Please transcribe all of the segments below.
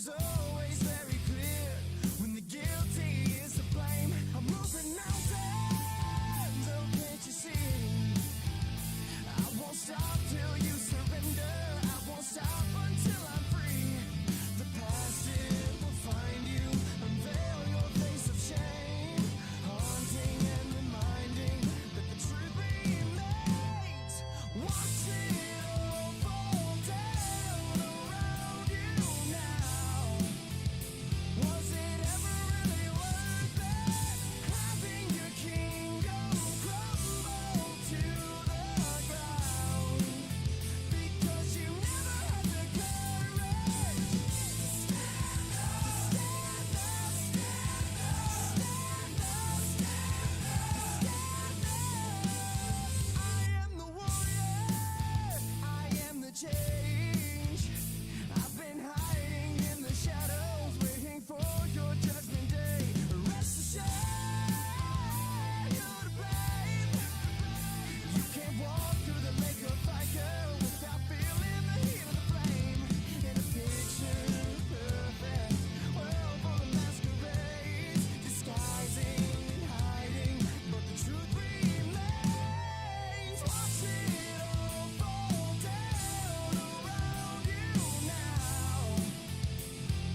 always very clear when the guilty is to blame. I'm moving mountains, oh can't you see? I won't stop till you surrender. I won't stop until I'm free. The past it will find you, unveil your face of shame, haunting and reminding that the truth remains. Watch it all fall down around you now. Was it ever really worth it? Having your kingdom crumble to the ground because you never had the courage to stand up, stand up, stand up, stand up. I am the warrior, I am the change. I've been hiding in the shadows, waiting for your judgment day. Rest assured, you're to blame. You can't walk through the lake of fire without feeling the heat of the flame. In a picture perfect world full of masquerades, disguising and hiding, but the truth remains. Watch it all fall down around you now.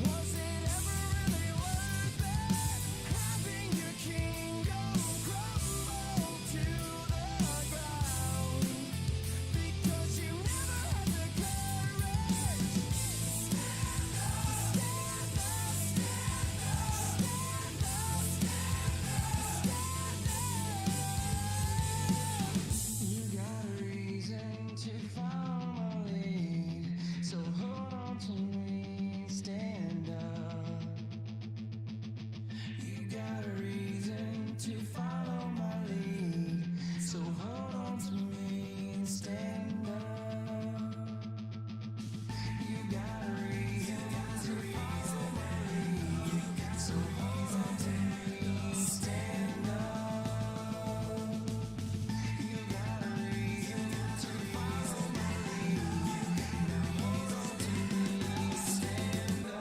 Was it ever really worth it? Having your kingdom crumble to the ground because you never had the courage to stand up, stand up, stand up, stand up. You got a reason to follow my lead, so hold on to me, stand up. You got a reason to follow my lead, so hold on to me, stand up. You got a reason to follow my lead, so hold on to me, stand up. You got a reason to follow my lead, hold on to me, stand up.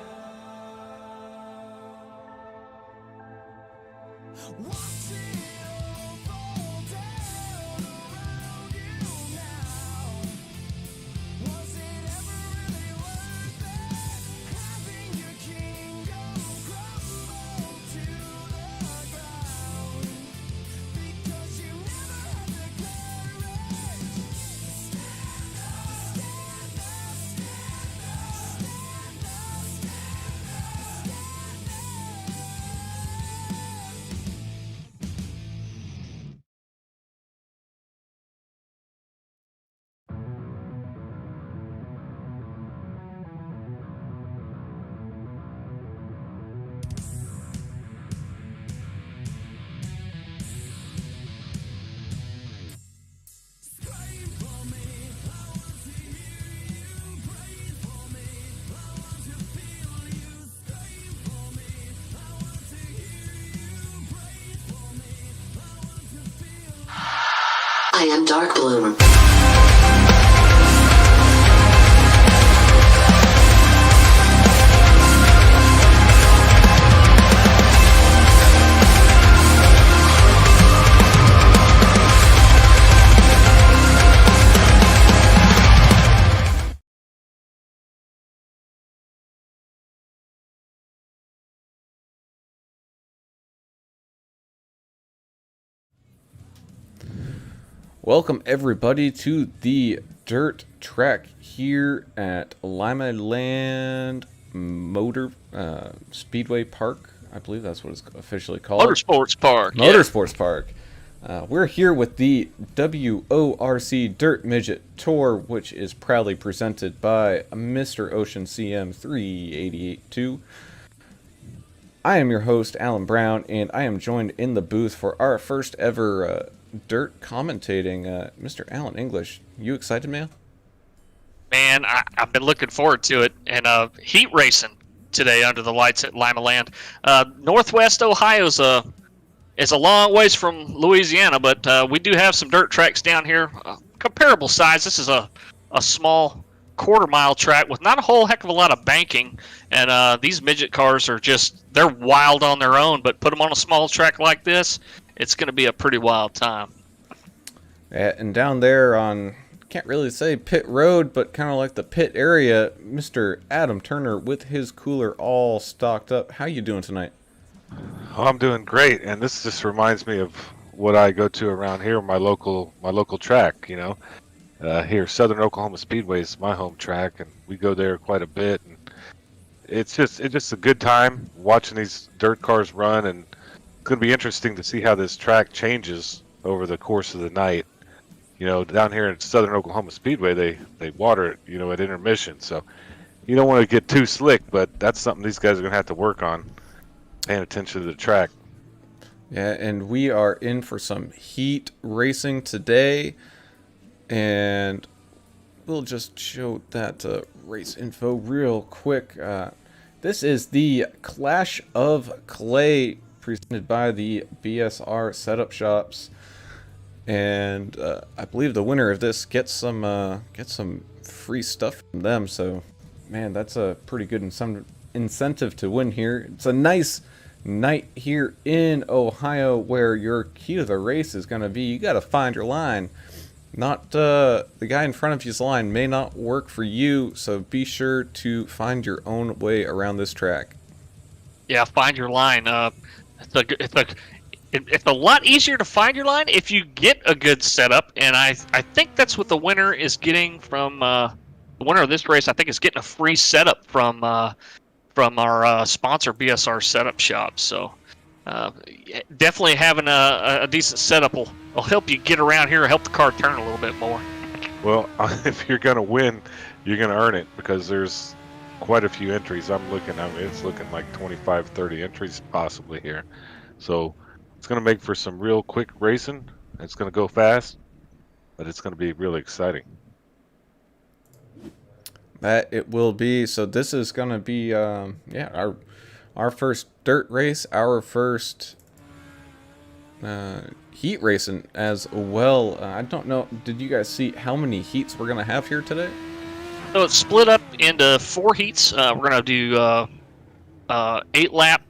Watch it all fall down around you now. Was it ever really worth it? Having your kingdom crumble to the ground because you never had the courage to stand up, stand up, stand up, stand up, stand up, scream for me. I want to hear you. Pray for me. I want to feel you. Scream for me. I want to hear you. Pray for me. I want to feel. I am Dark Bloom. Welcome everybody to the dirt track here at Lima Land Motor Speedway Park. I believe that's what it's officially called. Motorsports Park. Motorsports Park. We're here with the WORC Dirt Midget Tour, which is proudly presented by Mr. MROCEANCM3882. I am your host, Alan Brown, and I am joined in the booth for our first ever dirt commentating. Mr. Alan English, you excited, man? Man, I've been looking forward to it. And heat racing today under the lights at Lima Land. Northwest Ohio's is a long ways from Louisiana, but we do have some dirt tracks down here. Comparable size. This is a small quarter-mile track with not a whole heck of a lot of banking. And these midget cars are they're wild on their own, but put them on a small track like this, it's going to be a pretty wild time. Yeah, and down there on, can't really say pit road, but kind of like the pit area, Mr. Adam Turner with his cooler all stocked up. How you doing tonight? Oh, I'm doing great, and this just reminds me of what I go to around here, my local track. Here, Southern Oklahoma Speedway is my home track, and we go there quite a bit. And it's just a good time watching these dirt cars run, and it's going to be interesting to see how this track changes over the course of the night. Down here at Southern Oklahoma Speedway, they water it, at intermission, so you don't want to get too slick, but that's something these guys are going to have to work on, paying attention to the track. Yeah, and we are in for some heat racing today, and we'll just show that race info real quick. This is the Clash of Clay presented by the BSR Setup Shops, and I believe the winner of this gets some free stuff from them. So, man, that's a pretty good incentive to win here. It's a nice night here in Ohio where your key to the race is going to be you got to find your line. Not the guy in front of you's line may not work for you, so be sure to find your own way around this track. Yeah, find your line. It's a lot easier to find your line if you get a good setup, and I think that's what the winner is getting from the winner of this race. I think is getting a free setup from our sponsor BSR Setup Shop. So definitely having a decent setup will help you get around here, help the car turn a little bit more. Well, if you're going to win, you're going to earn it, because there's quite a few entries. It's looking like 25, 30 entries possibly here. So it's going to make for some real quick racing. It's going to go fast, but it's going to be really exciting. That it will be. So this is going to be our first dirt race, our first heat racing as well. I don't know, did you guys see how many heats we're going to have here today? So it's split up into 4 heats. We're going to do 8-lap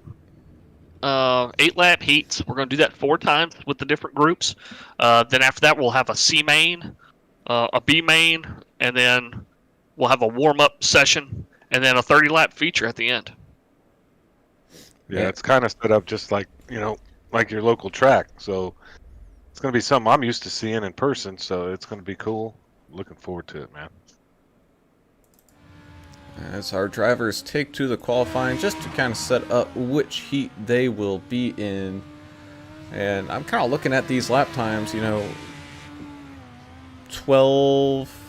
heats. We're going to do that 4 times with the different groups. Then after that, we'll have a C main, a B main, and then we'll have a warm-up session, and then a 30-lap feature at the end. Yeah, it's kind of set up just like, like your local track. So it's going to be something I'm used to seeing in person, so it's going to be cool. Looking forward to it, man. As our drivers take to the qualifying just to kind of set up which heat they will be in. And I'm kind of looking at these lap times, 12,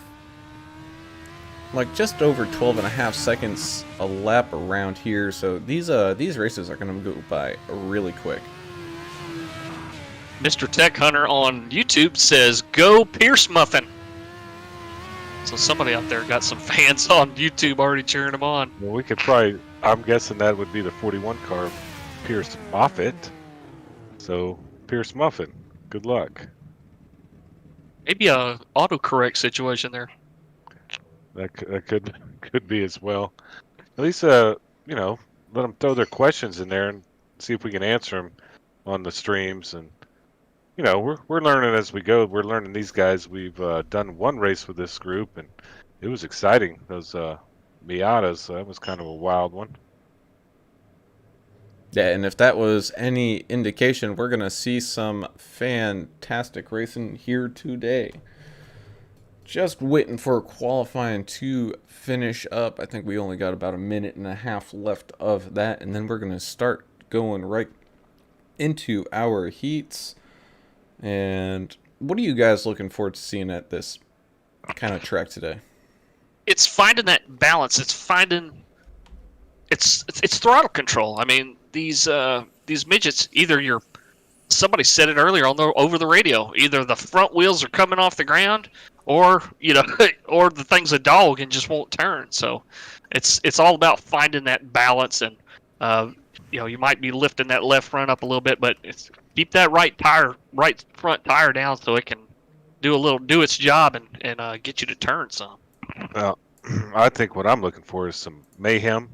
like just over 12 and a half seconds a lap around here. So these races are going to go by really quick. Mr. Tech Hunter on YouTube says, "Go Pierce Muffin." So somebody out there got some fans on YouTube already cheering him on. Well, we could probably, I'm guessing that would be the 41 car, Pierce Moffitt. So, Pierce Muffin, good luck. Maybe a autocorrect situation there. That could be as well. At least, let them throw their questions in there and see if we can answer them on the streams. And we're learning as we go. We're learning these guys. We've done one race with this group, and it was exciting. Those Miatas, that was kind of a wild one. Yeah, and if that was any indication, we're going to see some fantastic racing here today. Just waiting for qualifying to finish up. I think we only got about a minute and a half left of that, and then we're going to start going right into our heats. And what are you guys looking forward to seeing at this kind of track today? It's finding that balance. It's finding it's throttle control. I mean, these midgets, either somebody said it earlier over the radio, either the front wheels are coming off the ground, or or the thing's a dog and just won't turn. So it's all about finding that balance, and you might be lifting that left front up a little bit, but keep that right front tire down so it can do its job and get you to turn some. Well, I think what I'm looking for is some mayhem,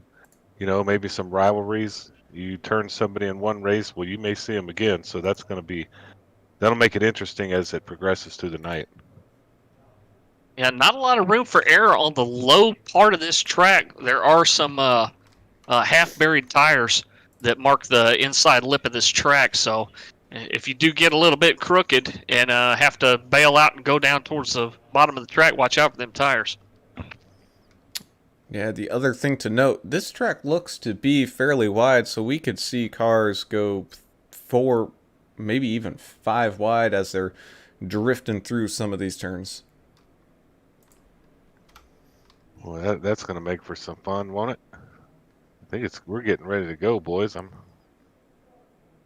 you know, maybe some rivalries. You turn somebody in one race, well, you may see them again. So that'll make it interesting as it progresses through the night. Yeah, not a lot of room for error on the low part of this track. There are some half-buried tires that mark the inside lip of this track. So if you do get a little bit crooked and have to bail out and go down towards the bottom of the track, watch out for them tires. Yeah, the other thing to note, this track looks to be fairly wide, so we could see cars go 4, maybe even 5 wide as they're drifting through some of these turns. Well, that's going to make for some fun, won't it? I think we're getting ready to go, boys.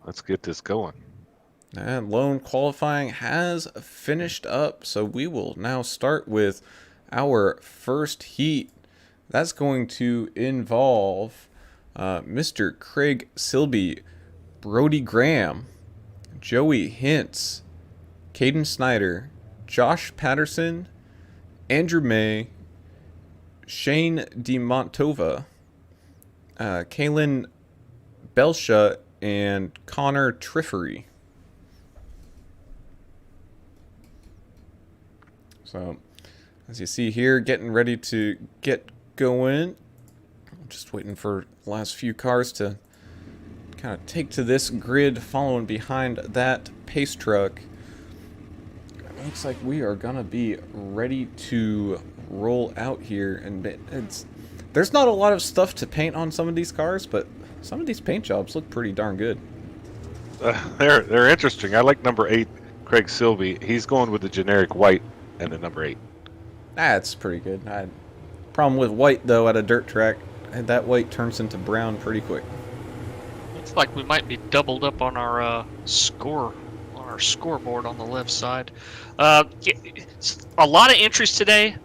Let's get this going. And lone qualifying has finished up, so we will now start with our first heat. That's going to involve Mr. Craig Silby, Brody Graham, Joey Hintz, Caden Snyder, Josh Patterson, Andrew May, Shane DeMontova, Kaylin Belsha, and Connor Triffery. So, as you see here, getting ready to get going. Just waiting for the last few cars to kind of take to this grid, following behind that pace truck. It looks like we are gonna be ready to roll out here, and there's not a lot of stuff to paint on some of these cars, but some of these paint jobs look pretty darn good. They're interesting. I like number 8, Craig Silby. He's going with the generic white and the number 8. That's pretty good. Problem with white though at a dirt track, that white turns into brown pretty quick. Looks like we might be doubled up on our scoreboard on the left side. It's a lot of entries today,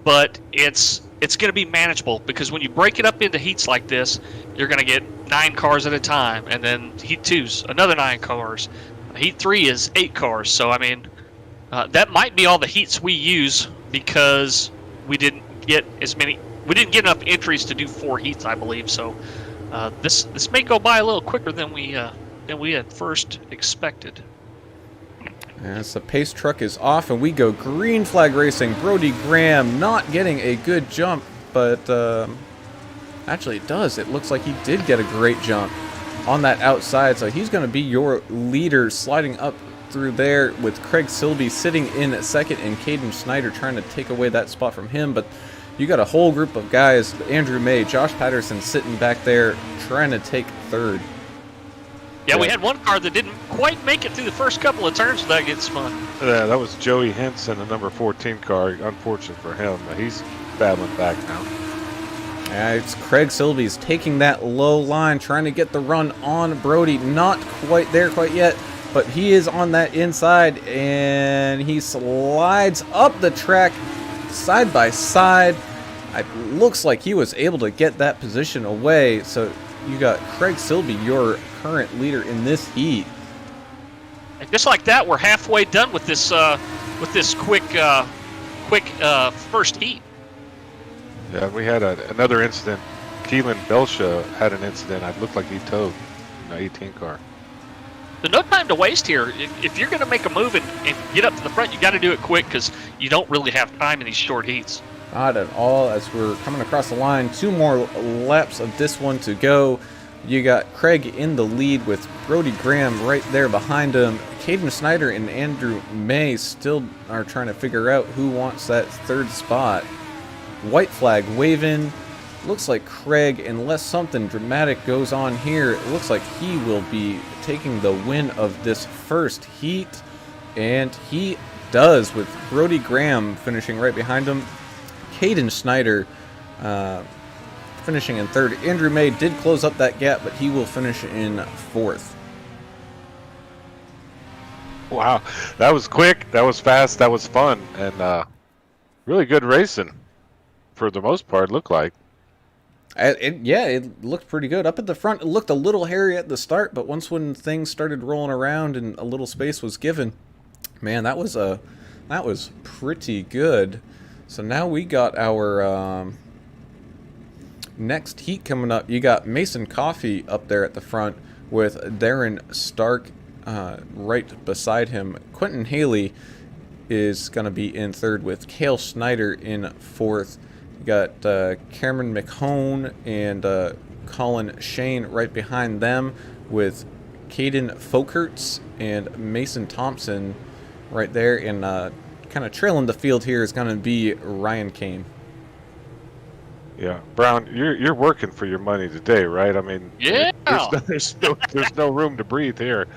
but it's going to be manageable because when you break it up into heats like this, you're going to get 9 cars at a time, and then heat 2's another 9 cars. Heat 3 is 8 cars. So I mean, that might be all the heats we use because we didn't get enough entries to do 4 heats, I believe. So this may go by a little quicker than we had first expected. As the pace truck is off and we go green flag racing, Brody Graham not getting a good jump, but actually it does. It looks like he did get a great jump on that outside, so he's going to be your leader, sliding up through there with Craig Silby sitting in second and Caden Snyder trying to take away that spot from him. But you got a whole group of guys, Andrew May, Josh Patterson sitting back there trying to take third. Yeah, we had one car that didn't quite make it through the first couple of turns, so that gets fun. Yeah, that was Joey Hintz in the number 14 car. Unfortunate for him. He's battling back now. It's Craig Silby's taking that low line, trying to get the run on Brody. Not quite there quite yet, but he is on that inside, and he slides up the track side by side. It looks like he was able to get that position away, so you got Craig Silby, your current leader in this heat. And just like that, we're halfway done with this quick first heat. Yeah, we had another incident. Keelan Belsha had an incident. It looked like he towed an 18 car. There's no time to waste here. If you're going to make a move and get up to the front, you got to do it quick because you don't really have time in these short heats. Not at all, as we're coming across the line. 2 more laps of this one to go. You got Craig in the lead with Brody Graham right there behind him. Caden Snyder and Andrew May still are trying to figure out who wants that third spot. White flag waving. Looks like Craig, unless something dramatic goes on here, it looks like he will be taking the win of this first heat. And he does, with Brody Graham finishing right behind him. Caden Snyder finishing in third. Andrew May did close up that gap, but he will finish in fourth. Wow, that was quick, that was fast, that was fun, and really good racing for the most part, looked like. It looked pretty good. Up at the front, it looked a little hairy at the start, but once when things started rolling around and a little space was given, man, that was pretty good. So now we got our next heat coming up, you got Mason Coffee up there at the front with Darren Stark right beside him. Quentin Haley is going to be in third with Cale Snyder in fourth. You got Cameron McHone and Colin Shane right behind them with Caden Folkerts and Mason Thompson right there. And kind of trailing the field here is going to be Ryan Kane. Yeah, Brown, you're working for your money today, right? I mean, Yeah. there's no room to breathe here,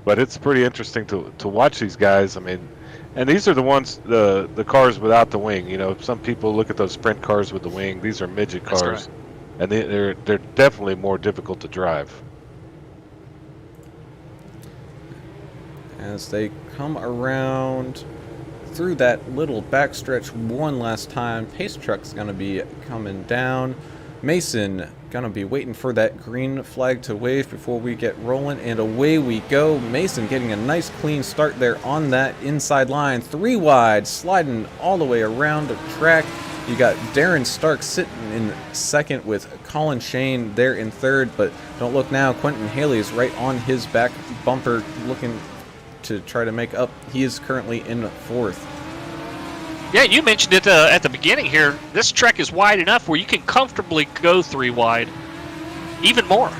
but it's pretty interesting to watch these guys. I mean, and these are the ones, the cars without the wing. You know, some people look at those sprint cars with the wing. These are midget That's cars, right. and they're definitely more difficult to drive. As they come around through that little backstretch one last time, Pace Truck's going to be coming down. Mason going to be waiting for that green flag to wave before we get rolling, and away we go. Mason getting a nice clean start there on that inside line. 3 wide, sliding all the way around the track. You got Darren Stark sitting in second with Colin Shane there in third, but don't look now, Quentin Haley is right on his back bumper looking to try to make up. He is currently in fourth. Yeah, you mentioned it at the beginning here. This track is wide enough where you can comfortably go 3 wide, even more.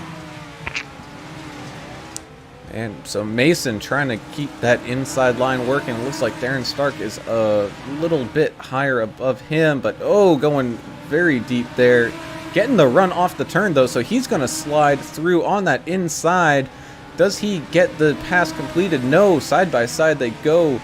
And so Mason trying to keep that inside line working. It looks like Darren Stark is a little bit higher above him, but going very deep there. Getting the run off the turn though, so he's going to slide through on that inside. Does he get the pass completed? No, side by side they go.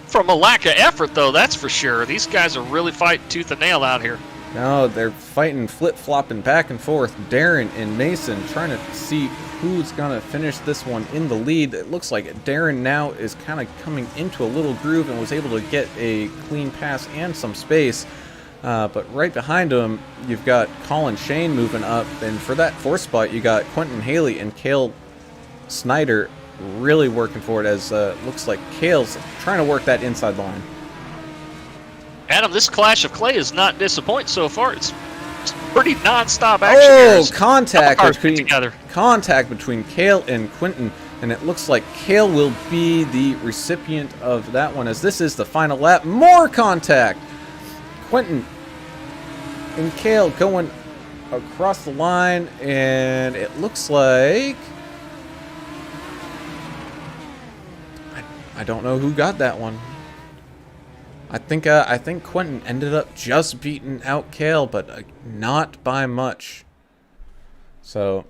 From a lack of effort, though, that's for sure. These guys are really fighting tooth and nail out here. No, they're fighting, flip-flopping back and forth. Darren and Mason trying to see who's going to finish this one in the lead. It looks like Darren now is kind of coming into a little groove and was able to get a clean pass and some space. But right behind him, you've got Colin Shane moving up. And for that 4th spot, you got Quentin Haley and Cale Snyder really working for it, as looks like Cale's trying to work that inside line. Adam, this clash of clay is not disappointing so far. It's pretty non-stop action here. Oh, contact Cars put together. between Cale and Quentin, and it looks like Cale will be the recipient of that one, as this is the final lap. More contact. Quentin and Cale going across the line, and it looks like I don't know who got that one. I think Quentin ended up just beating out Cale, but not by much. So,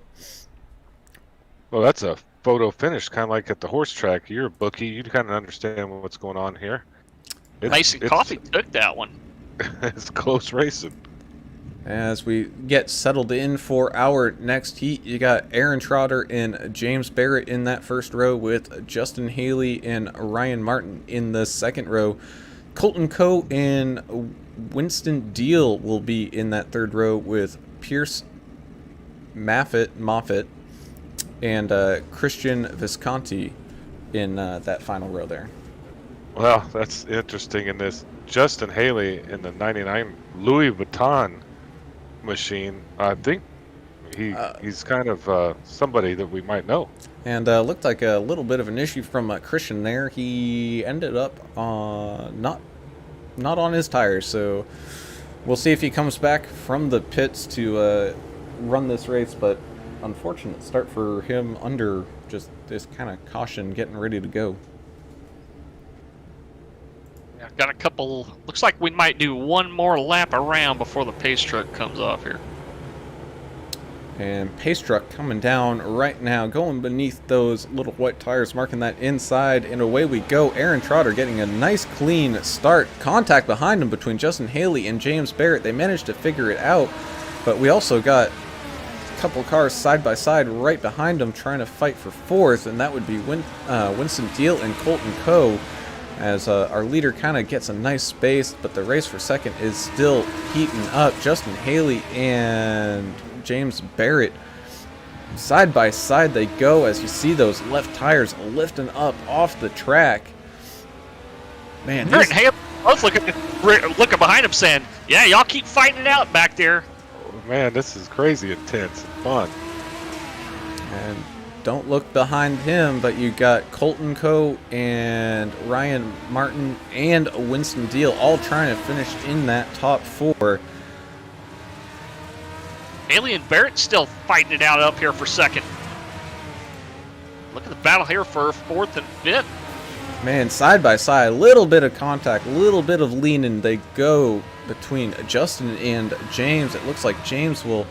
Well, that's a photo finish, kind of like at the horse track. You're a bookie. You kind of understand what's going on here. Mason Coffee took that one. It's close racing. as we get settled in for our next heat, you got Aaron Trotter and James Barrett in that first row, with Justin Haley and Ryan Martin in the second row. Colton Coe and Winston Deal will be in that third row, with Pierce Moffett and Christian Visconti in that final row there. Well, that's interesting. In this, Justin Haley in the 99 Louis Vuitton machine, I think he's kind of somebody that we might know. And looked like a little bit of an issue from Christian there. He ended up not on his tires, so we'll see if he comes back from the pits to run this race. But unfortunate start for him under just this kind of caution, getting ready to go. Yeah, got a couple. Looks like we might do one more lap around before the pace truck comes off here. And pace truck coming down right now, going beneath those little white tires, marking that inside, and away we go. Aaron Trotter getting a nice clean start. Contact behind him between Justin Haley and James Barrett. They managed to figure it out, but we also got a couple cars side by side right behind them trying to fight for fourth, and that would be Winston Deal and Colton Coe, as our leader kind of gets a nice space, but the race for second is still heating up. Justin Haley and James Barrett side by side they go, as you see those left tires lifting up off the track. Man, both looking behind him saying, yeah, y'all keep fighting it out back there. Oh, man, this is crazy intense and fun. And don't look behind him, but you got Colton Coe and Ryan Martin and Winston Deal all trying to finish in that top 4. Haley and Barrett still fighting it out up here for second. Look at the battle here for 4th and 5th. Man, side by side, a little bit of contact, a little bit of leaning. They go between Justin and James. It looks like James will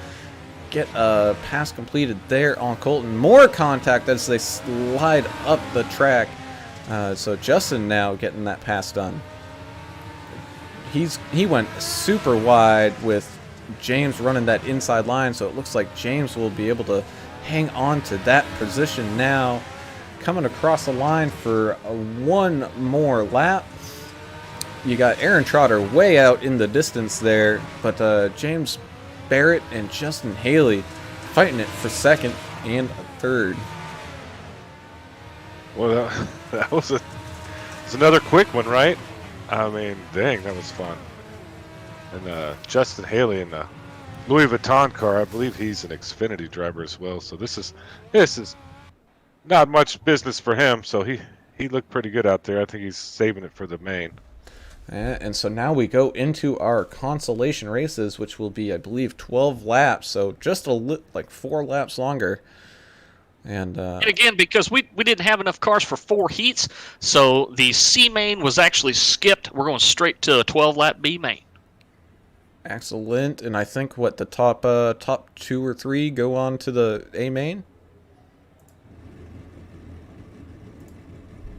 get a pass completed there on Colton. More contact as they slide up the track. So Justin now getting that pass done. He went super wide with James running that inside line, so it looks like James will be able to hang on to that position now. Coming across the line for one more lap. You got Aaron Trotter way out in the distance there, but James Barrett and Justin Haley fighting it for second and third. Well, that was another quick one, right? I mean, dang, that was fun. And Justin Haley in the Louis Vuitton car, I believe he's an Xfinity driver as well. So this is not much business for him. So he looked pretty good out there. I think he's saving it for the main. And so now we go into our consolation races, which will be, I believe, 12 laps. So just like 4 laps longer. And again, because we didn't have enough cars for 4 heats, so the C main was actually skipped. We're going straight to a 12-lap B main. Excellent. And I think what the top 2 or 3 go on to the A main.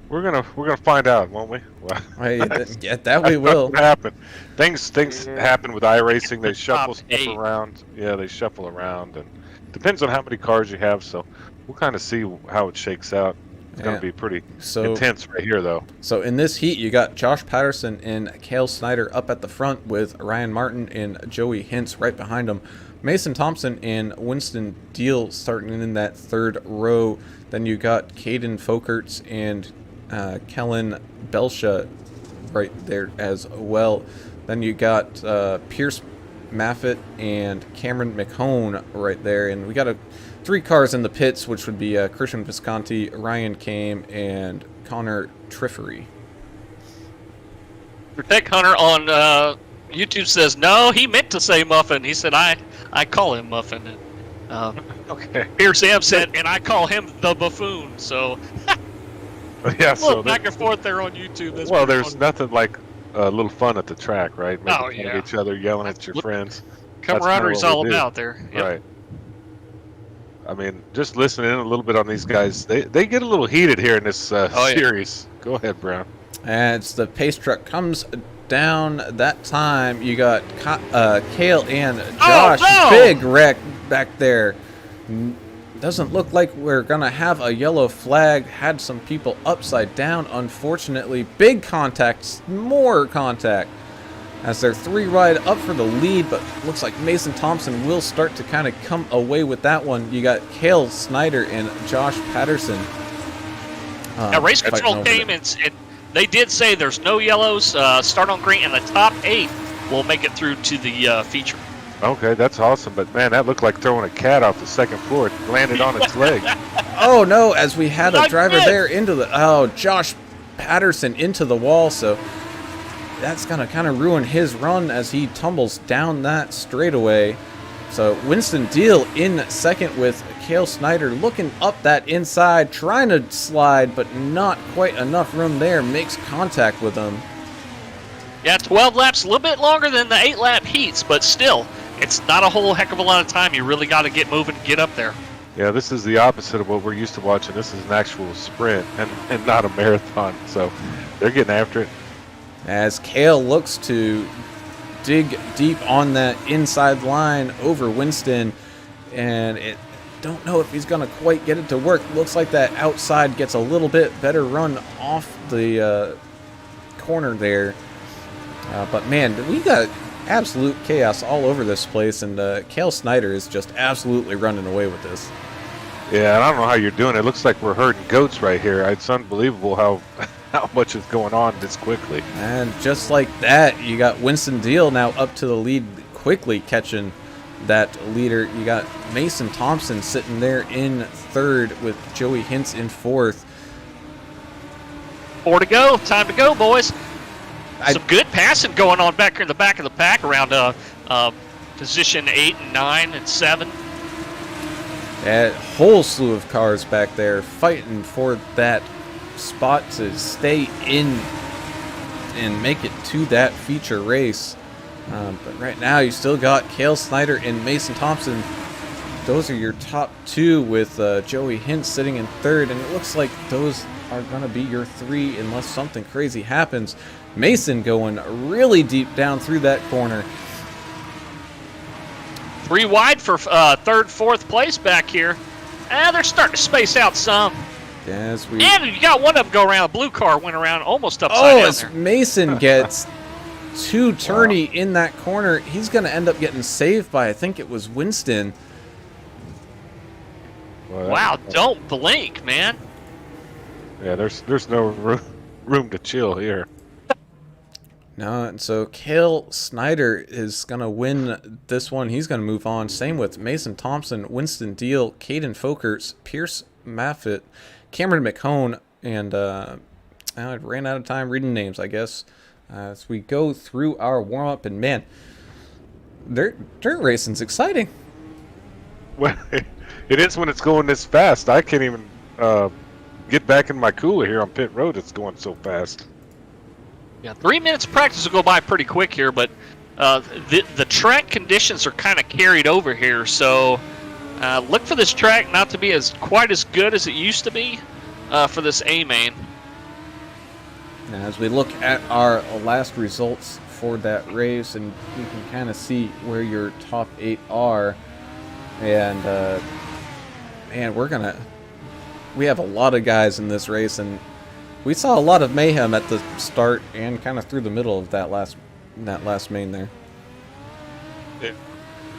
We're gonna find out, won't we? Well, Yeah, that we will. What happened? Things happen with iRacing. They shuffle stuff around. Yeah, they shuffle around, and depends on how many cars you have. So we'll kind of see how it shakes out. It's gonna be pretty intense right here, though. So in this heat, you got Josh Patterson and Cale Snyder up at the front with Ryan Martin and Joey Hintz right behind them. Mason Thompson and Winston Deal starting in that 3rd row. Then you got Caden Folkerts and Kellen Belsha right there as well. Then you got Pierce Maffitt and Cameron McHone right there. And we got 3 cars in the pits, which would be Christian Visconti, Ryan Kame, and Connor Triffery. Protect Hunter on YouTube says, no, he meant to say Muffin. He said, I call him Muffin. Okay. Pierce M said, and I call him the buffoon. So yeah, so back and forth there on YouTube. That's there's fun. nothing like a little fun at the track, right? Making fun of each other, yelling at your friends. Camaraderie's all about there. Yep. Right. I mean, just listening in a little bit on these guys, they get a little heated here in this series. Go ahead, Brown. As the pace truck comes down that time, you got Cale and Josh. Oh, no! Big wreck back there. Doesn't look like we're gonna have a yellow flag. Had some people upside down, unfortunately. Big contact, more contact, as they're 3 wide up for the lead, but looks like Mason Thompson will start to kind of come away with that one. You got Cale Snyder and Josh Patterson. Race control came and they did say there's no yellows. Start on green, and the top 8 will make it through to the feature. Okay, that's awesome. But man, that looked like throwing a cat off the 2nd floor. It landed on its leg. Oh no! As we had a driver there into the Josh Patterson into the wall, so that's gonna kind of ruin his run as he tumbles down that straightaway. So Winston Deal in 2nd with Cale Snyder looking up that inside, trying to slide, but not quite enough room there. Makes contact with him. Yeah, 12 laps, a little bit longer than the 8-lap heats, but still, it's not a whole heck of a lot of time. You really got to get moving and get up there. Yeah, this is the opposite of what we're used to watching. This is an actual sprint and not a marathon. So they're getting after it. As Cale looks to dig deep on that inside line over Winston, and don't know if he's going to quite get it to work. Looks like that outside gets a little bit better run off the corner there. But man, we got absolute chaos all over this place, and Cale Snyder is just absolutely running away with this. Yeah, and I don't know how you're doing. It looks like we're herding goats right here. It's unbelievable how how much is going on this quickly. And just like that, you got Winston Deal now up to the lead, quickly catching that leader. You got Mason Thompson sitting there in third with Joey Hintz in fourth. 4 to go. Time to go, boys. Some good passing going on back here in the back of the pack around position 8 and 9 and 7. A whole slew of cars back there fighting for that spot to stay in and make it to that feature race. But right now you still got Cale Snyder and Mason Thompson. Those are your top two, with Joey Hintz sitting in third, and it looks like those are going to be your three unless something crazy happens. Mason going really deep down through that corner. 3 wide for third, fourth place back here. They're starting to space out some. As we And you got one of them go around. A blue car went around almost upside down as there. Mason gets too turny in that corner, he's going to end up getting saved by, I think it was Winston. Well, Wow, don't blink, man. Yeah, there's no room to chill here. No, and so Cale Snyder is going to win this one. He's going to move on. Same with Mason Thompson, Winston Deal, Caden Folkers, Pierce Maffitt, Cameron McHone, and I ran out of time reading names, I guess. As we go through our warm-up, and man, dirt racing's exciting. Well, it is when it's going this fast. I can't even get back in my cooler here on pit road. It's going so fast. Yeah, 3 minutes of practice will go by pretty quick here, but the track conditions are kind of carried over here, so look for this track not to be quite as good as it used to be for this A main. And as we look at our last results for that race, and you can kind of see where your top 8 are, and man, we have a lot of guys in this race, and we saw a lot of mayhem at the start and kind of through the middle of that last main there.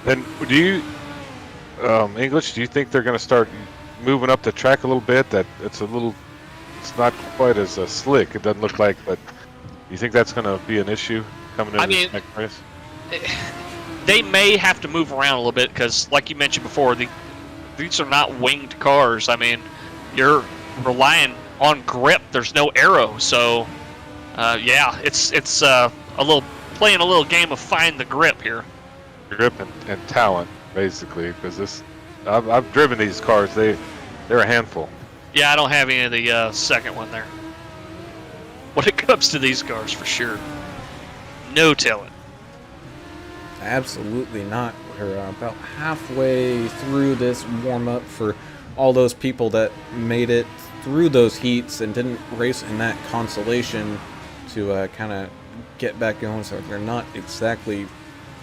And do you, English, do you think they're going to start moving up the track a little bit? That it's not quite as slick, it doesn't look like, but you think that's going to be an issue coming into the next race? They may have to move around a little bit because, like you mentioned before, these are not winged cars. I mean, you're relying on grip. There's no arrow, so yeah, it's playing a little game of find the grip here. Grip and talent, basically, because I've driven these cars. They're a handful. Yeah, I don't have any of the second one there. When it comes to these cars, for sure, no telling. Absolutely not. We're about halfway through this warm-up for all those people that made it through those heats and didn't race in that consolation to kind of get back going, so they're not exactly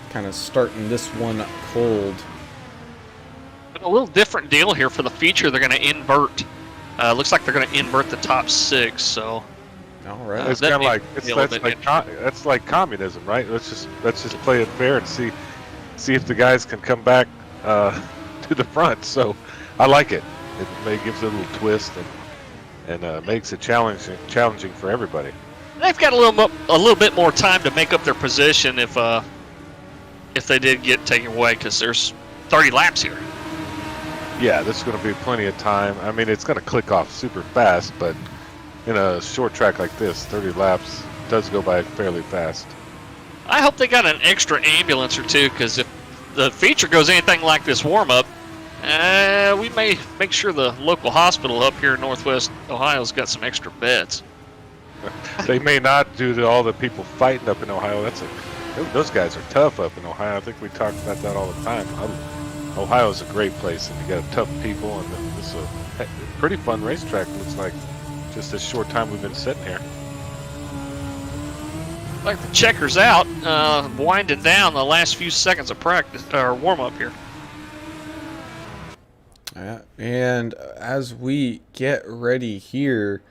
kind of starting this one cold. A little different deal here for the feature. They're going to invert. Looks like they're going to invert the top 6. So, all right, it's kind of like that's like communism, right? Let's just play it fair and see if the guys can come back to the front. So, I like it. It gives it a little twist and makes it challenging for everybody. They've got a little bit more time to make up their position if they did get taken away, because there's 30 laps here. Yeah, there's going to be plenty of time. I mean, it's going to click off super fast, but in a short track like this, 30 laps does go by fairly fast. I hope they got an extra ambulance or two, because if the feature goes anything like this warm-up, we may make sure the local hospital up here in Northwest Ohio's got some extra beds. They may not, due to all the people fighting up in Ohio. Those guys are tough up in Ohio. I think we talk about that all the time. Ohio's a great place, and you got tough people, and this is a pretty fun racetrack. Looks like just this short time we've been sitting here. Like the checkers out, winding down the last few seconds of practice or warm up here. And as we get ready here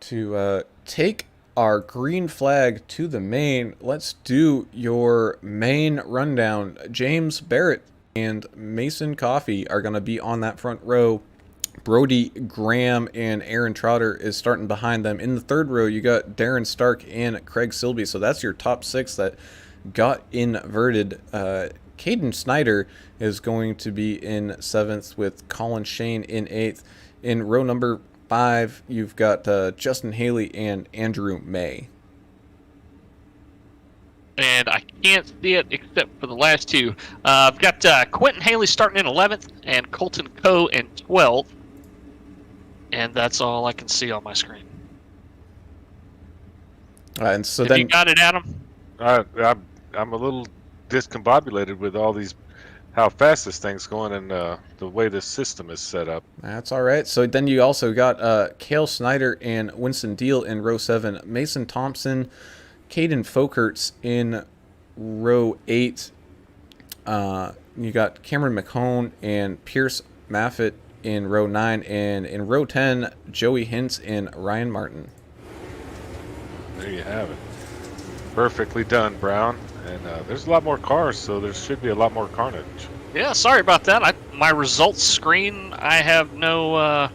to take our green flag to the main, let's do your main rundown. James Barrett and Mason Coffey are going to be on that front row. Brody Graham and Aaron Trotter is starting behind them. In the third row, you got Darren Stark and Craig Silby. So that's your top 6 that got inverted. Caden Snyder is going to be in 7th with Colin Shane in 8th. In row number 5, you've got Justin Haley and Andrew May. And I can't see it except for the last 2. I've got Quentin Haley starting in 11th and Colton Coe in 12th. And that's all I can see on my screen. And so Have then you got it, Adam? I'm a little discombobulated with all these, how fast this thing's going and the way this system is set up. that's all right. So then you also got Cale Snyder and Winston Deal in row 7. Mason Thompson, Caden Folkerts in row 8. You got Cameron McHone and Pierce Maffitt in row 9. And in row 10, Joey Hintz and Ryan Martin. There you have it. Perfectly done, Brown. And there's a lot more cars, so there should be a lot more carnage. Yeah, sorry about that. My results screen, I have no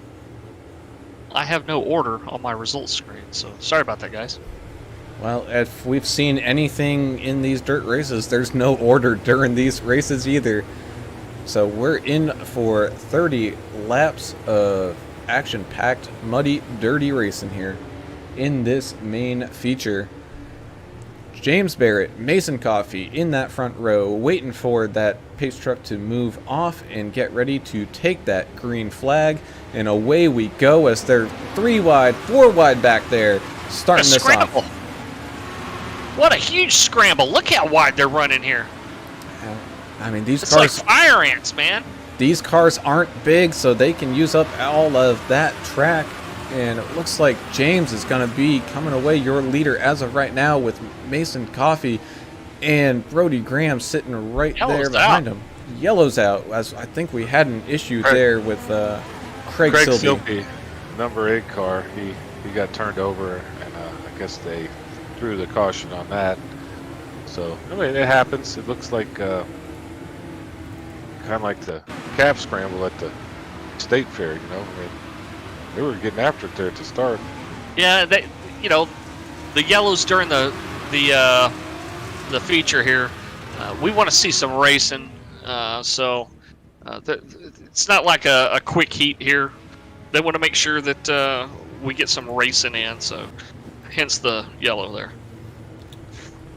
order on my results screen. So sorry about that, guys. Well, if we've seen anything in these dirt races, there's no order during these races either. So we're in for 30 laps of action-packed, muddy, dirty racing here in this main feature. James Barrett, Mason Coffey in that front row, waiting for that pace truck to move off and get ready to take that green flag. And away we go as they're 3 wide, 4 wide back there, starting this scramble. off. What a huge scramble. Look how wide they're running here. I mean, these It's cars, like fire ants, man. these cars aren't big, so they can use up all of that track. And it looks like James is going to be coming away your leader as of right now with Mason Coffey and Brody Graham sitting right Yellow's there behind out. him. Yellow's out, as I think we had an issue there with Craig Silby. Silby, number 8 car, he got turned over, and I guess they threw the caution on that. So, I mean, it happens. It looks like kind of like the calf scramble at the state fair, you know. I mean, they were getting after it there at the start. Yeah, they, the yellows during the feature here. We want to see some racing, so it's not like a quick heat here. They want to make sure that we get some racing in, so hence the yellow there.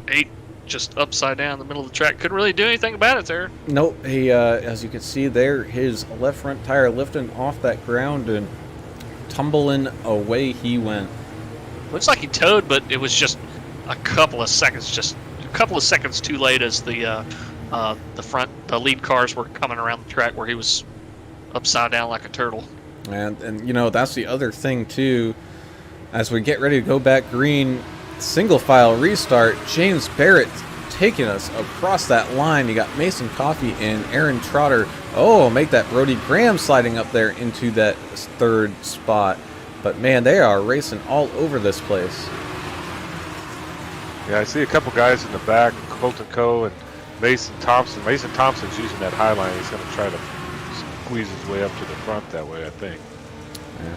8 just upside down in the middle of the track. Couldn't really do anything about it there. Nope, he, as you can see there, his left front tire lifting off that ground and tumbling away he went. Looks like he towed, but it was just a couple of seconds too late as the lead cars were coming around the track where he was upside down like a turtle. And that's the other thing too. As we get ready to go back green, single file restart, James Barrett taking us across that line. You got Mason Coffey and Aaron Trotter. Oh, make that Brody Graham sliding up there into that 3rd spot. But man, they are racing all over this place. Yeah, I see a couple guys in the back, Colton Coe and Mason Thompson. Mason Thompson's using that high line. He's going to try to squeeze his way up to the front that way, I think.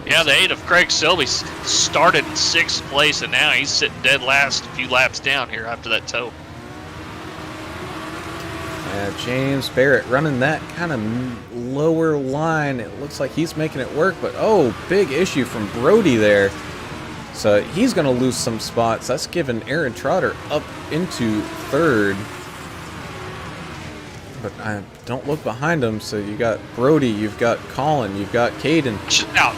Yeah, the 8 of Craig Silby started in 6th place, and now he's sitting dead last a few laps down here after that tow. James Barrett running that kind of lower line. It looks like he's making it work, but oh, big issue from Brody there. So he's going to lose some spots. That's giving Aaron Trotter up into 3rd. But don't look behind him. So you got Brody, you've got Colin, you've got Caden. Out.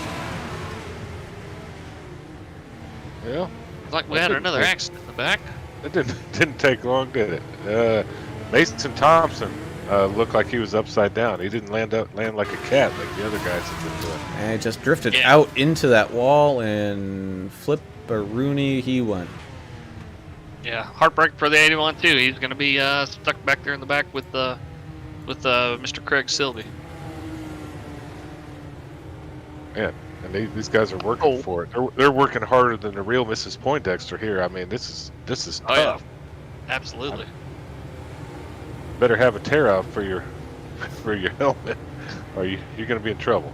Yeah. Like we had another accident in the back. It didn't take long, did it? Mason Thompson looked like he was upside down. He didn't land like a cat like the other guys have been doing. And just drifted out into that wall and flip-a-rooney he went. Yeah, heartbreak for the 81 too. He's going to be stuck back there in the back with Mr. Craig Silby. Yeah, and these guys are working for it. They're working harder than the real Mrs. Poindexter here. I mean, this is tough. Oh, yeah. Absolutely. Better have a tear out for your helmet, or you're going to be in trouble.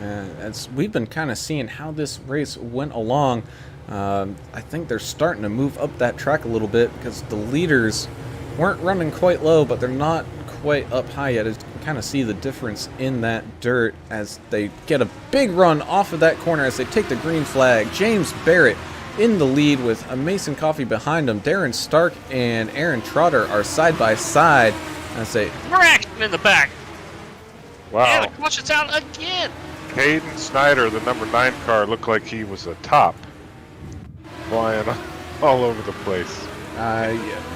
As we've been kind of seeing how this race went along, I think they're starting to move up that track a little bit because the leaders weren't running quite low, but they're not quite up high yet. As you can kind of see the difference in that dirt as they get a big run off of that corner as they take the green flag. James Barrett in the lead with a Mason Coffee behind him. Darren Stark and Aaron Trotter are side by side as they... More action in the back. Wow. And the caution's out again. Caden Snyder, the number 9 car, looked like he was a top, flying all over the place.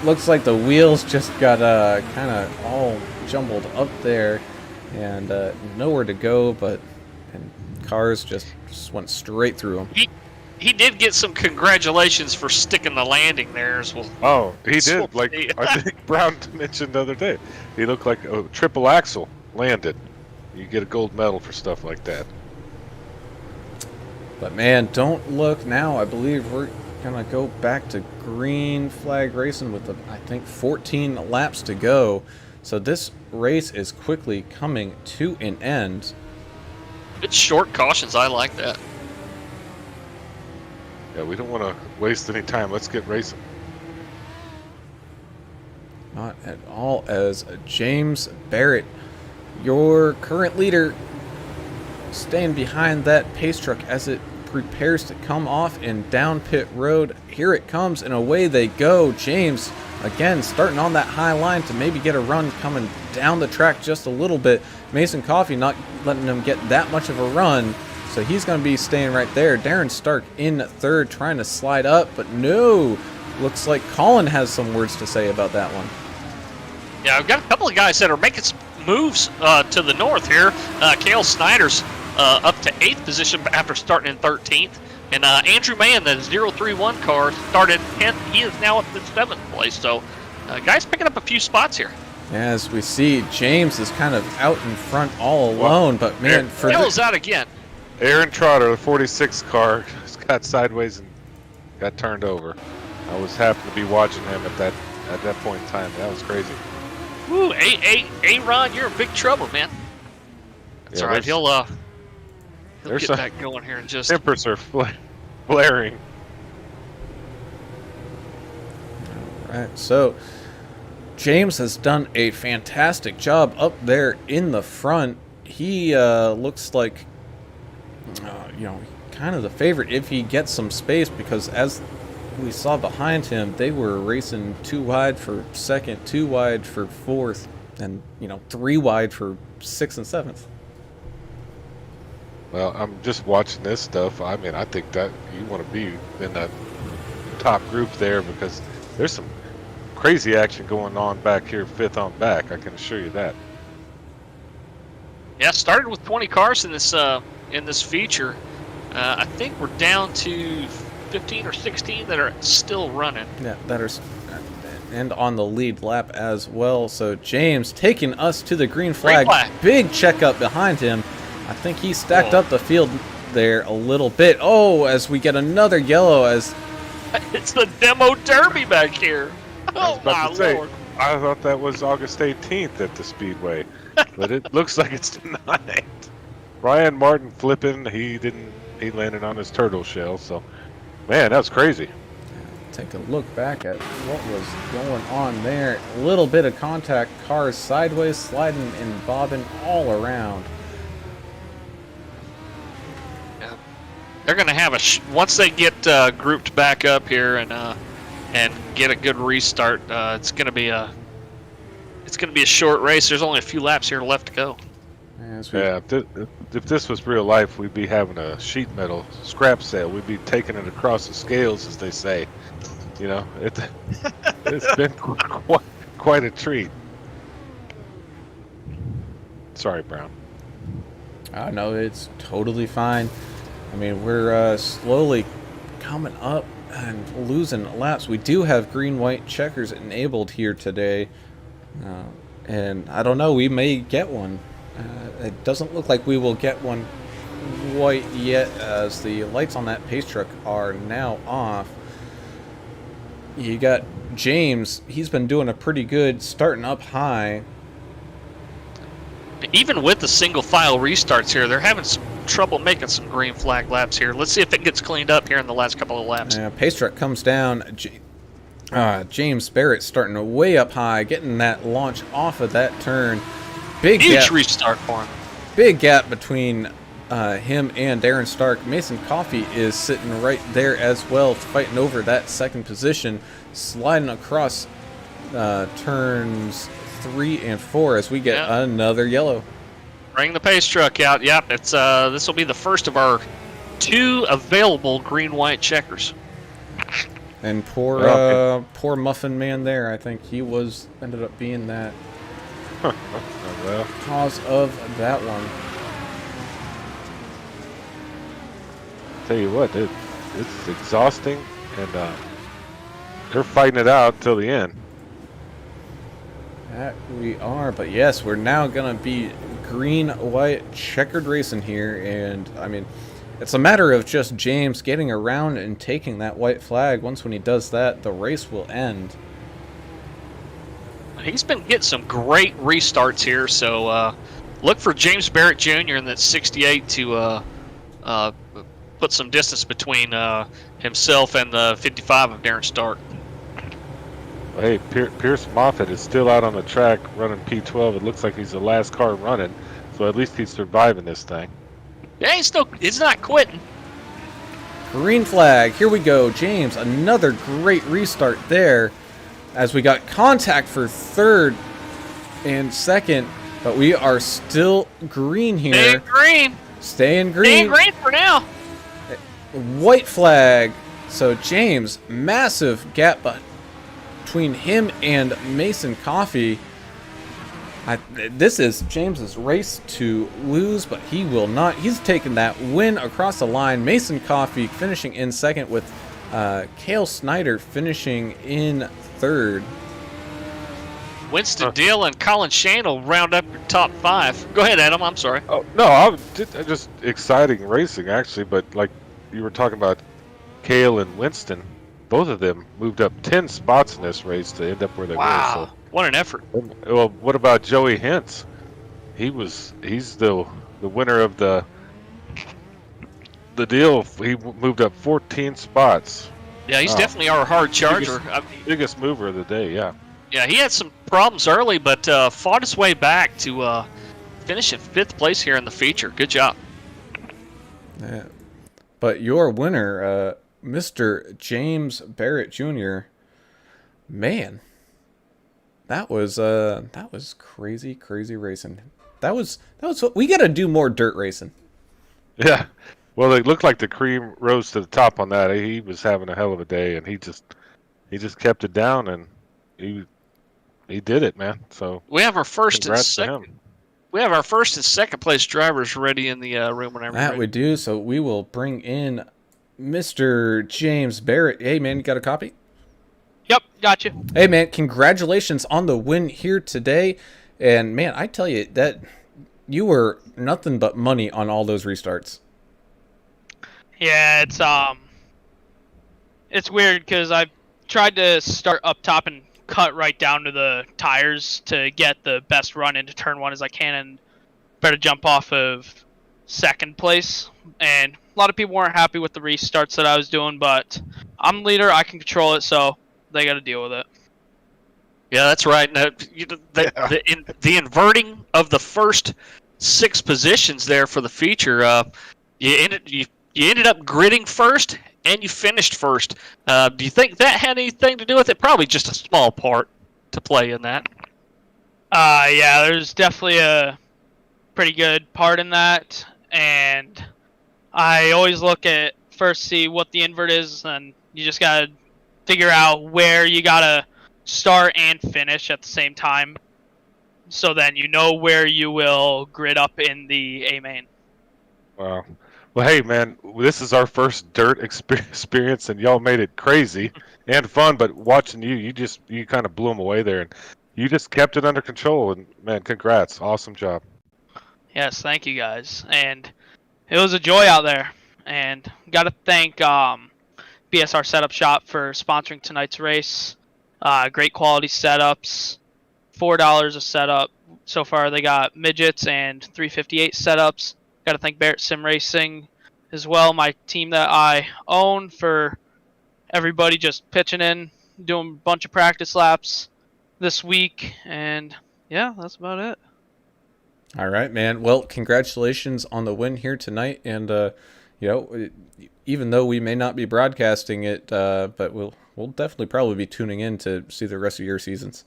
Looks like the wheels just got kind of all jumbled up there and nowhere to go, and cars just went straight through him. He did get some congratulations for sticking the landing there as well. Oh, he did. Like I think Brown mentioned the other day, he looked like a triple axle landed. You get a gold medal for stuff like that. But man, don't look now. I believe we're gonna go back to green flag racing with I think 14 laps to go. So this race is quickly coming to an end. It's short cautions. I like that. Yeah, we don't want to waste any time. Let's get racing. Not at all, as James Barrett, your current leader, staying behind that pace truck as it prepares to come off in down pit road. Here it comes and away they go. James again starting on that high line to maybe get a run coming down the track just a little bit. Mason Coffee not letting him get that much of a run, so he's going to be staying right there. Darren Stark in third trying to slide up, but no, looks like Colin has some words to say about that one. Yeah, I've got a couple of guys that are making some moves to the north here. Cale Snyder's up to 8th position after starting in 13th. And Andrew Mann, the 031 car, started 10th. He is now up to 7th place. So, guys picking up a few spots here. As we see, James is kind of out in front all alone, but man, for Hell's out again. Aaron Trotter, the 46 car, got sideways and got turned over. I was happy to be watching him at that point in time. That was crazy. Woo, Ron, you're in big trouble, man. That's Yeah, all right. He'll there's get some back going here in just. tempers are flaring. Right, so James has done a fantastic job up there in the front. He looks like, kind of the favorite if he gets some space, because as we saw behind him, they were racing 2 wide for 2nd, 2 wide for 4th, and 3 wide for 6th and 7th. Well, I'm just watching this stuff. I mean, I think that you want to be in that top group there because there's some crazy action going on back here, 5th on back. I can assure you that. Yeah, started with 20 cars in this feature. I think we're down to 15 or 16 that are still running. Yeah, that are, and on the lead lap as well. So James taking us to the green flag. Big checkup behind him. I think he stacked up the field there a little bit. Oh, as we get another yellow as... It's the demo derby back here. Oh, my Lord. I thought that was August 18th at the Speedway, but it looks like it's tonight. Ryan Martin flipping. He landed on his turtle shell, so... Man, that was crazy. Take a look back at what was going on there. A little bit of contact. Cars sideways, sliding and bobbing all around. Yeah. They're going to have once they get grouped back up here and get a good restart. It's going to be a short race. There's only a few laps here left to go. Yeah, if this was real life, we'd be having a sheet metal scrap sale. We'd be taking it across the scales, as they say. It's been quite a treat. Sorry, Brown. No, it's totally fine. I mean, we're slowly coming up and losing laps. We do have green-white checkers enabled here today. And I don't know, we may get one. It doesn't look like we will get one quite yet, as the lights on that pace truck are now off. You got James. He's been doing a pretty good starting up high. Even with the single file restarts here, they're having some trouble making some green flag laps here. Let's see if it gets cleaned up here in the last couple of laps. Pace truck comes down. James Barrett starting way up high, getting that launch off of that turn. Big Huge gap, restart for him. big gap between him and Darren Stark. Mason Coffey is sitting right there as well, fighting over that second position, sliding across turns 3 and 4 as we get another yellow. Bring the pace truck out. Yep, it's this will be the first of our 2 available green-white checkers. And poor Muffin Man there, I think he ended up being that cause of that one. Tell you what, it's exhausting, and they're fighting it out till the end. That we are, but yes, we're now gonna be green-white checkered racing here, and I mean, it's a matter of just James getting around and taking that white flag. Once when he does that, the race will end. He's been getting some great restarts here, so look for James Barrett Jr. in that 68 to put some distance between himself and the 55 of Darren Stark. Hey, Pierce Moffitt is still out on the track running P12. It looks like he's the last car running, so at least he's surviving this thing. Yeah, he's not quitting. Green flag, here we go. James, another great restart there as we got contact for third and second, but we are still green here. Staying green. Staying green. Staying green for now. White flag. So James, massive gap between him and Mason Coffey. This is James's race to lose, but he will not. He's taken that win across the line. Mason Coffey finishing in second with Cale Snyder finishing in third. Winston Deal and Colin Shane will round up your top 5. Go ahead, Adam. I'm sorry. Oh no, just exciting racing actually. But like you were talking about, Cale and Winston, both of them moved up 10 spots in this race to end up where they were. So. What an effort. Well, what about Joey Hintz? He's the winner of the deal. He moved up 14 spots. Yeah, he's definitely our hard charger. Biggest mover of the day, yeah. Yeah, he had some problems early, but fought his way back to finish in 5th place here in the feature. Good job. Yeah. But your winner, Mr. James Barrett Jr., man, that was crazy racing. That was what we got to do more dirt racing. Yeah. Well, it looked like the cream rose to the top on that. He was having a hell of a day, and he just kept it down, and he did it, man. So we have our first and congrats to second. him. We have our first and second place drivers ready in the room whenever you're That ready. we do. So we will bring in Mr. James Barrett. Hey, man, you got a copy? Yep, gotcha. Hey, man, congratulations on the win here today. And, man, I tell you that you were nothing but money on all those restarts. Yeah, it's weird because I tried to start up top and cut right down to the tires to get the best run into turn 1 as I can and better jump off of second place. And a lot of people weren't happy with the restarts that I was doing, but I'm leader, I can control it, so they got to deal with it. Yeah, that's right. Now, the inverting of the first 6 positions there for the feature, you ended up gridding first and you finished first. Do you think that had anything to do with it? Probably just a small part to play in that. Yeah, there's definitely a pretty good part in that, and I always look at first see what the invert is, and you just gotta figure out where you gotta start and finish at the same time, so then you know where you will grid up in the A main. Wow. Well, hey, man, this is our first dirt experience, and y'all made it crazy and fun. But watching you kind of blew them away there, and you just kept it under control. And man, congrats, awesome job. Yes, thank you guys, and it was a joy out there. And got to thank BSR Setup Shop for sponsoring tonight's race. Great quality setups, $4 a setup. So far, they got midgets and 358 setups. Got to thank Barrett Sim Racing as well, my team that I own, for everybody just pitching in, doing a bunch of practice laps this week, and yeah, that's about it. All right, man. Well, congratulations on the win here tonight, and even though we may not be broadcasting it, but we'll definitely probably be tuning in to see the rest of your seasons.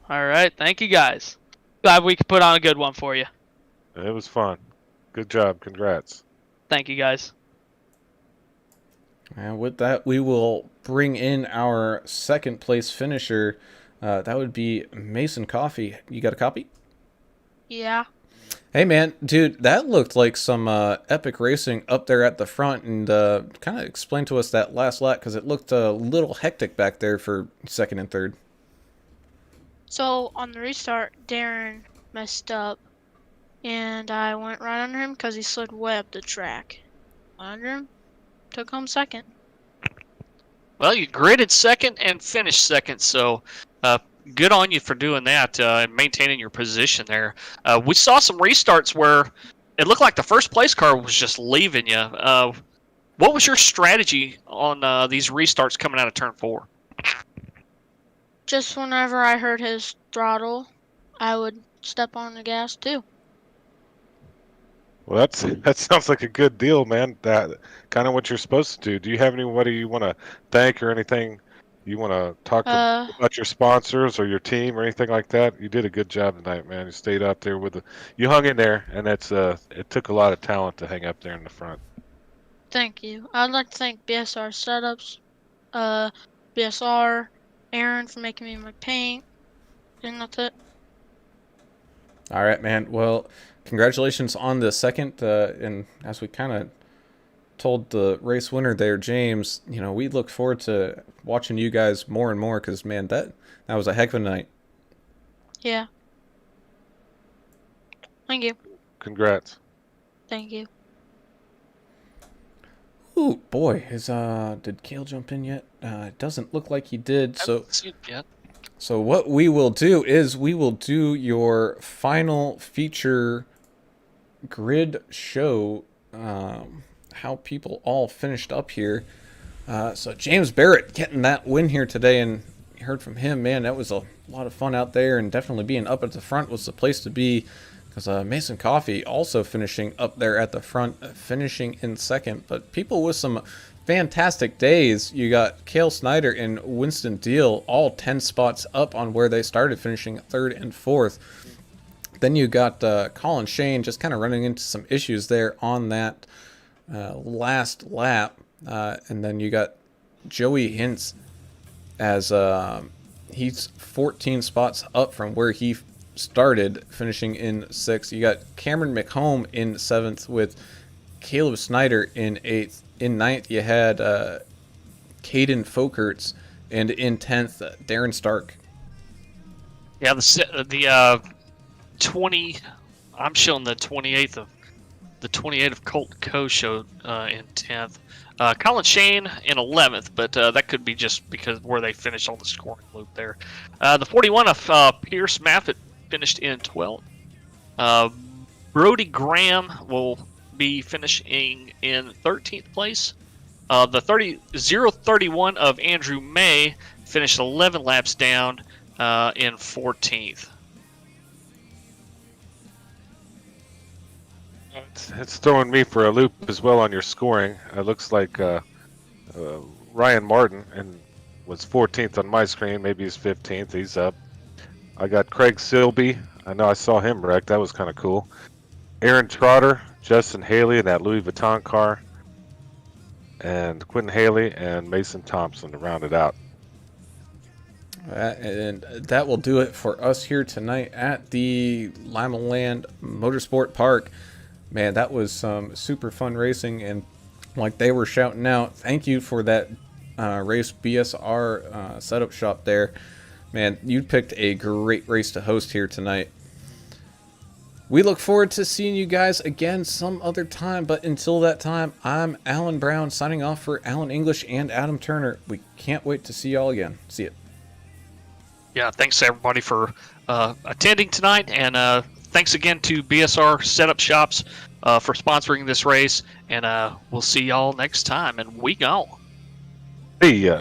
All right, thank you guys. Glad we could put on a good one for you. It was fun. Good job. Congrats. Thank you guys. And with that, we will bring in our second place finisher. That would be Mason Coffee. You got a copy? Yeah. Hey, man, dude, that looked like some epic racing up there at the front. And kind of explain to us that last lap, because it looked a little hectic back there for second and third. So on the restart, Darren messed up, and I went right under him because he slid way up the track. Went under him, took home second. Well, you gridded second and finished second, so good on you for doing that and maintaining your position there. We saw some restarts where it looked like the first place car was just leaving you. What was your strategy on these restarts coming out of turn 4? Just whenever I heard his throttle, I would step on the gas too. Well, that sounds like a good deal, man. That kind of what you're supposed to do. Do you have anybody you want to thank or anything you want to talk about your sponsors or your team or anything like that? You did a good job tonight, man. You stayed up there you hung in there, and it took a lot of talent to hang up there in the front. Thank you. I'd like to thank BSR Setups, BSR, Aaron for making me my paint, and that's it. All right, man. Well, congratulations on the second. And as we kind of told the race winner there, James, we look forward to watching you guys more and more, because, man, that was a heck of a night. Yeah. Thank you. Congrats. Thank you. Ooh, boy, did Kale jump in yet? It doesn't look like he did. So what we will do is we will do your final feature grid show, how people all finished up here. So James Barrett getting that win here today, and you heard from him, man, that was a lot of fun out there, and definitely being up at the front was the place to be, because Mason Coffee also finishing up there at the front, finishing in second. But people with some fantastic days. You got Cale Snyder and Winston Deal all 10 spots up on where they started, finishing third and fourth. Then you got Colin Shane just kind of running into some issues there on that last lap. And then you got Joey Hintz as he's 14 spots up from where he started, finishing in sixth. You got Cameron McHomb in seventh with Caleb Snyder in eighth. In ninth, you had Caden Folkerts, and in 10th, Darren Stark. Yeah, the 20. I'm showing the 28th of Colt Co showed in 10th. Colin Shane in 11th, but that could be just because where they finished all the scoring loop there. The 41 of Pierce Maffett finished in 12th. Brody Graham will be finishing in 13th place. The 031 of Andrew May finished 11 laps down in 14th. It's throwing me for a loop as well on your scoring. It looks like Ryan Martin was 14th on my screen. Maybe he's 15th. He's up. I got Craig Silby. I know I saw him wreck. That was kind of cool. Aaron Trotter, Justin Haley in that Louis Vuitton car, and Quentin Haley and Mason Thompson to round it out. And that will do it for us here tonight at the Lima Land Motorsport Park. Man, that was some super fun racing, and like they were shouting out, thank you for that race BSR setup shop there. Man, you picked a great race to host here tonight. We look forward to seeing you guys again some other time, but until that time, I'm Alan Brown signing off for Alan English and Adam Turner. We can't wait to see y'all again. See ya. Yeah, thanks everybody for attending tonight, and thanks again to BSR Setup Shops for sponsoring this race, and we'll see y'all next time. And we go. Hey,